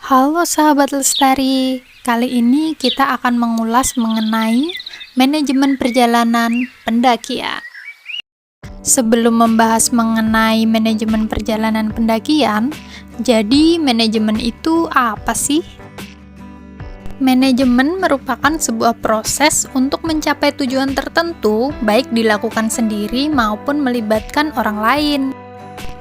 Halo sahabat Lestari, kali ini kita akan mengulas mengenai manajemen perjalanan pendakian. Sebelum membahas mengenai manajemen perjalanan pendakian, jadi manajemen itu apa sih? Manajemen merupakan sebuah proses untuk mencapai tujuan tertentu, baik dilakukan sendiri maupun melibatkan orang lain.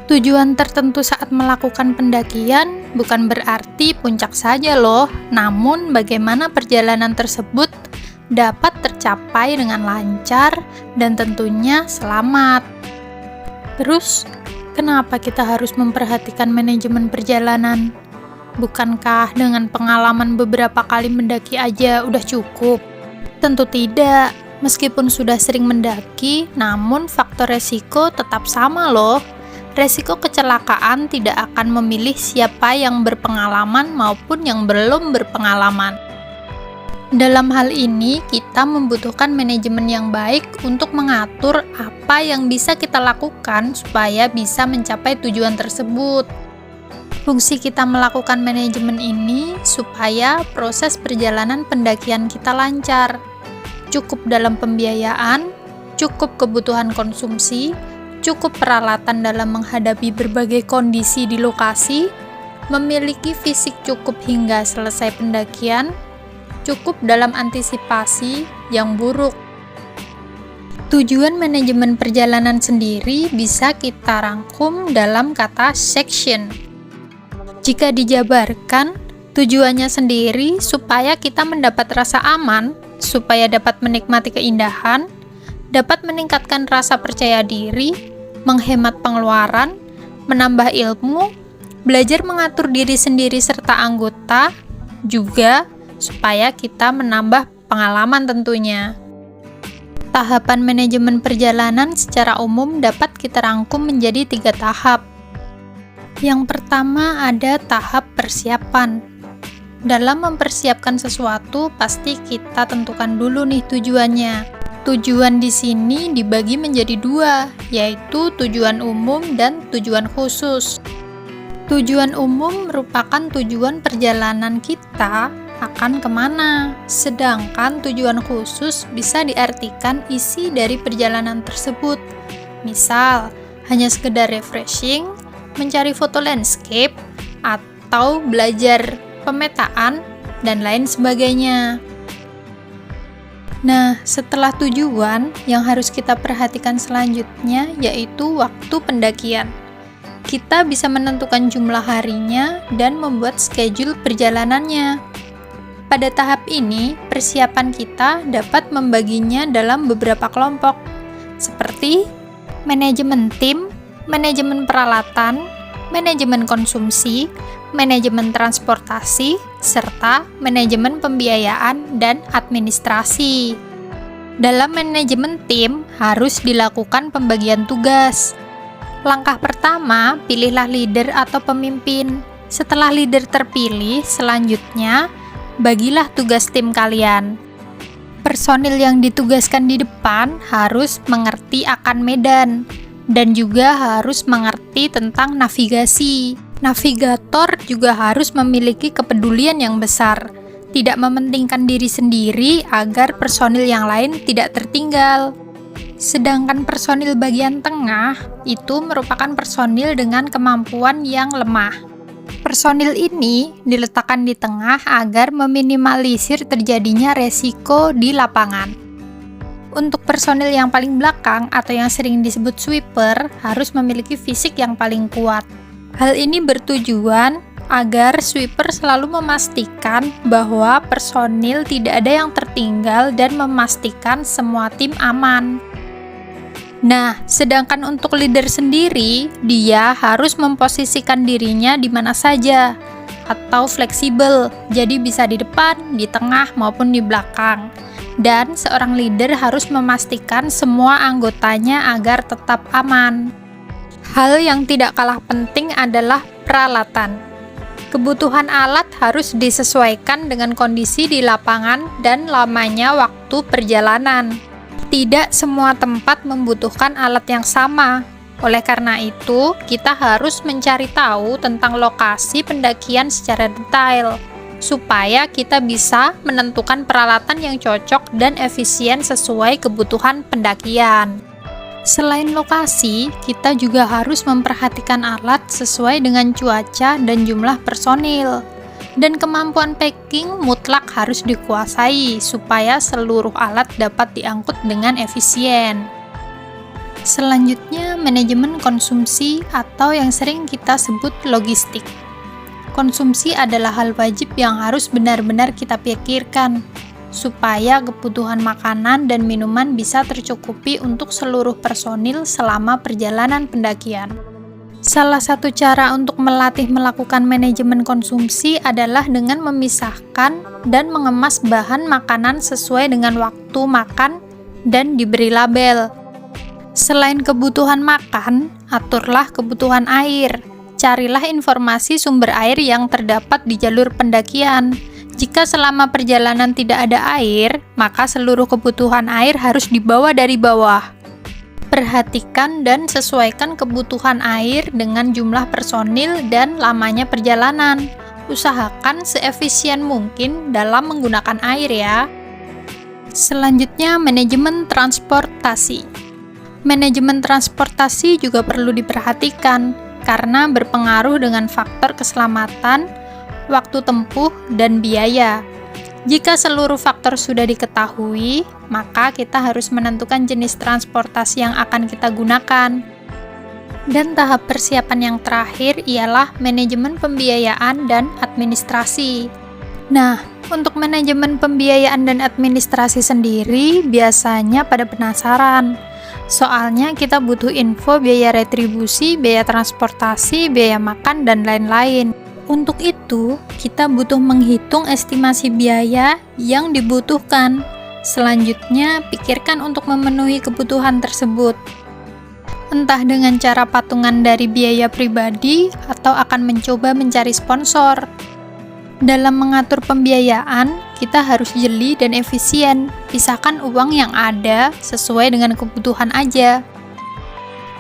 Tujuan tertentu saat melakukan pendakian bukan berarti puncak saja loh, namun bagaimana perjalanan tersebut dapat tercapai dengan lancar dan tentunya selamat. Terus, kenapa kita harus memperhatikan manajemen perjalanan? Bukankah dengan pengalaman beberapa kali mendaki aja udah cukup? Tentu tidak, meskipun sudah sering mendaki, namun faktor resiko tetap sama loh. Resiko kecelakaan tidak akan memilih siapa yang berpengalaman maupun yang belum berpengalaman. Dalam hal ini, kita membutuhkan manajemen yang baik untuk mengatur apa yang bisa kita lakukan supaya bisa mencapai tujuan tersebut. Fungsi kita melakukan manajemen ini supaya proses perjalanan pendakian kita lancar, cukup dalam pembiayaan, cukup kebutuhan konsumsi, cukup peralatan dalam menghadapi berbagai kondisi di lokasi, memiliki fisik cukup hingga selesai pendakian, cukup dalam antisipasi yang buruk. Tujuan manajemen perjalanan sendiri bisa kita rangkum dalam kata section. Jika dijabarkan, tujuannya sendiri supaya kita mendapat rasa aman, supaya dapat menikmati keindahan, dapat meningkatkan rasa percaya diri, menghemat pengeluaran, menambah ilmu, belajar mengatur diri sendiri serta anggota, juga supaya kita menambah pengalaman tentunya. Tahapan manajemen perjalanan secara umum dapat kita rangkum menjadi 3 tahap. Yang pertama ada tahap persiapan. Dalam mempersiapkan sesuatu, pasti kita tentukan dulu nih tujuannya. Tujuan di sini dibagi menjadi 2, yaitu tujuan umum dan tujuan khusus. Tujuan umum merupakan tujuan perjalanan kita akan kemana, sedangkan tujuan khusus bisa diartikan isi dari perjalanan tersebut. Misal, hanya sekedar refreshing, mencari foto landscape, atau belajar pemetaan, dan lain sebagainya. Nah, setelah tujuan, yang harus kita perhatikan selanjutnya yaitu waktu pendakian. Kita bisa menentukan jumlah harinya dan membuat schedule perjalanannya. Pada tahap ini, persiapan kita dapat membaginya dalam beberapa kelompok, seperti manajemen tim, manajemen peralatan, manajemen konsumsi, manajemen transportasi, serta manajemen pembiayaan dan administrasi. Dalam manajemen tim, harus dilakukan pembagian tugas. Langkah pertama, pilihlah leader atau pemimpin. Setelah leader terpilih, selanjutnya, bagilah tugas tim kalian. Personil yang ditugaskan di depan harus mengerti akan medan, dan juga harus mengerti tentang navigasi. Navigator juga harus memiliki kepedulian yang besar, tidak mementingkan diri sendiri agar personil yang lain tidak tertinggal. Sedangkan personil bagian tengah itu merupakan personil dengan kemampuan yang lemah. Personil ini diletakkan di tengah agar meminimalisir terjadinya resiko di lapangan. Untuk personil yang paling belakang atau yang sering disebut sweeper harus memiliki fisik yang paling kuat. Hal ini bertujuan agar sweeper selalu memastikan bahwa personil tidak ada yang tertinggal dan memastikan semua tim aman. Nah, sedangkan untuk leader sendiri, dia harus memposisikan dirinya di mana saja atau fleksibel, jadi bisa di depan, di tengah, maupun di belakang. Dan seorang leader harus memastikan semua anggotanya agar tetap aman. Hal yang tidak kalah penting adalah peralatan. Kebutuhan alat harus disesuaikan dengan kondisi di lapangan dan lamanya waktu perjalanan. Tidak semua tempat membutuhkan alat yang sama. Oleh karena itu, kita harus mencari tahu tentang lokasi pendakian secara detail, supaya kita bisa menentukan peralatan yang cocok dan efisien sesuai kebutuhan pendakian. Selain lokasi, kita juga harus memperhatikan alat sesuai dengan cuaca dan jumlah personil. Dan kemampuan packing mutlak harus dikuasai supaya seluruh alat dapat diangkut dengan efisien. Selanjutnya, manajemen konsumsi atau yang sering kita sebut logistik. Konsumsi adalah hal wajib yang harus benar-benar kita pikirkan, supaya kebutuhan makanan dan minuman bisa tercukupi untuk seluruh personil selama perjalanan pendakian. Salah satu cara untuk melatih melakukan manajemen konsumsi adalah dengan memisahkan dan mengemas bahan makanan sesuai dengan waktu makan dan diberi label. Selain kebutuhan makan, aturlah kebutuhan air. Carilah informasi sumber air yang terdapat di jalur pendakian. Jika selama perjalanan tidak ada air, maka seluruh kebutuhan air harus dibawa dari bawah. Perhatikan dan sesuaikan kebutuhan air dengan jumlah personil dan lamanya perjalanan. Usahakan seefisien mungkin dalam menggunakan air ya. Selanjutnya, manajemen transportasi. Manajemen transportasi juga perlu diperhatikan karena berpengaruh dengan faktor keselamatan, waktu tempuh, dan biaya. Jika seluruh faktor sudah diketahui, maka kita harus menentukan jenis transportasi yang akan kita gunakan. Dan tahap persiapan yang terakhir ialah manajemen pembiayaan dan administrasi. Nah, untuk manajemen pembiayaan dan administrasi sendiri biasanya pada penasaran. Soalnya kita butuh info biaya retribusi, biaya transportasi, biaya makan, dan lain-lain. Untuk itu, kita butuh menghitung estimasi biaya yang dibutuhkan. Selanjutnya, pikirkan untuk memenuhi kebutuhan tersebut. Entah dengan cara patungan dari biaya pribadi atau akan mencoba mencari sponsor. Dalam mengatur pembiayaan, kita harus jeli dan efisien. Pisahkan uang yang ada sesuai dengan kebutuhan aja.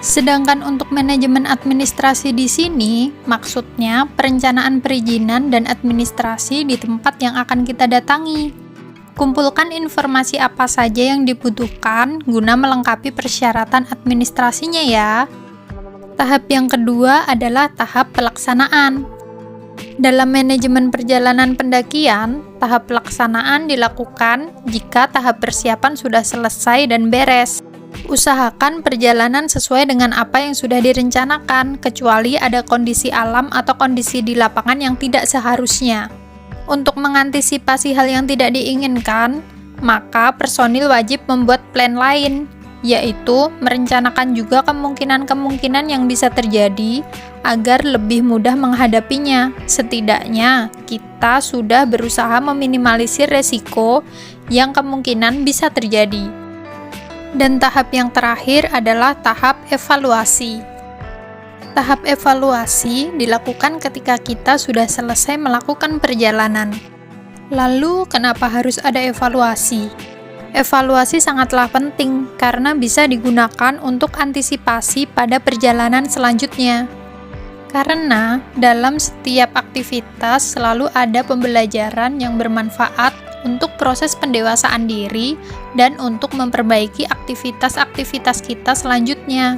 Sedangkan untuk manajemen administrasi di sini, maksudnya perencanaan perizinan dan administrasi di tempat yang akan kita datangi. Kumpulkan informasi apa saja yang dibutuhkan guna melengkapi persyaratan administrasinya ya. Tahap yang kedua adalah tahap pelaksanaan. Dalam manajemen perjalanan pendakian, tahap pelaksanaan dilakukan jika tahap persiapan sudah selesai dan beres. Usahakan perjalanan sesuai dengan apa yang sudah direncanakan, kecuali ada kondisi alam atau kondisi di lapangan yang tidak seharusnya. Untuk mengantisipasi hal yang tidak diinginkan, maka personil wajib membuat plan lain, yaitu merencanakan juga kemungkinan-kemungkinan yang bisa terjadi agar lebih mudah menghadapinya. Setidaknya, kita sudah berusaha meminimalisir resiko yang kemungkinan bisa terjadi. Dan tahap yang terakhir adalah tahap evaluasi. Tahap evaluasi dilakukan ketika kita sudah selesai melakukan perjalanan. Lalu, kenapa harus ada evaluasi? Evaluasi sangatlah penting karena bisa digunakan untuk antisipasi pada perjalanan selanjutnya. Karena dalam setiap aktivitas selalu ada pembelajaran yang bermanfaat untuk proses pendewasaan diri dan untuk memperbaiki aktivitas-aktivitas kita selanjutnya.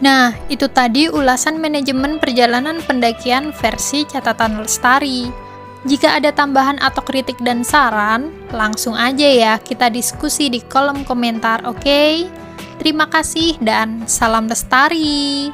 Nah, itu tadi ulasan manajemen perjalanan pendakian versi catatan Lestari. Jika ada tambahan atau kritik dan saran, langsung aja ya kita diskusi di kolom komentar, oke? Terima kasih dan salam Lestari!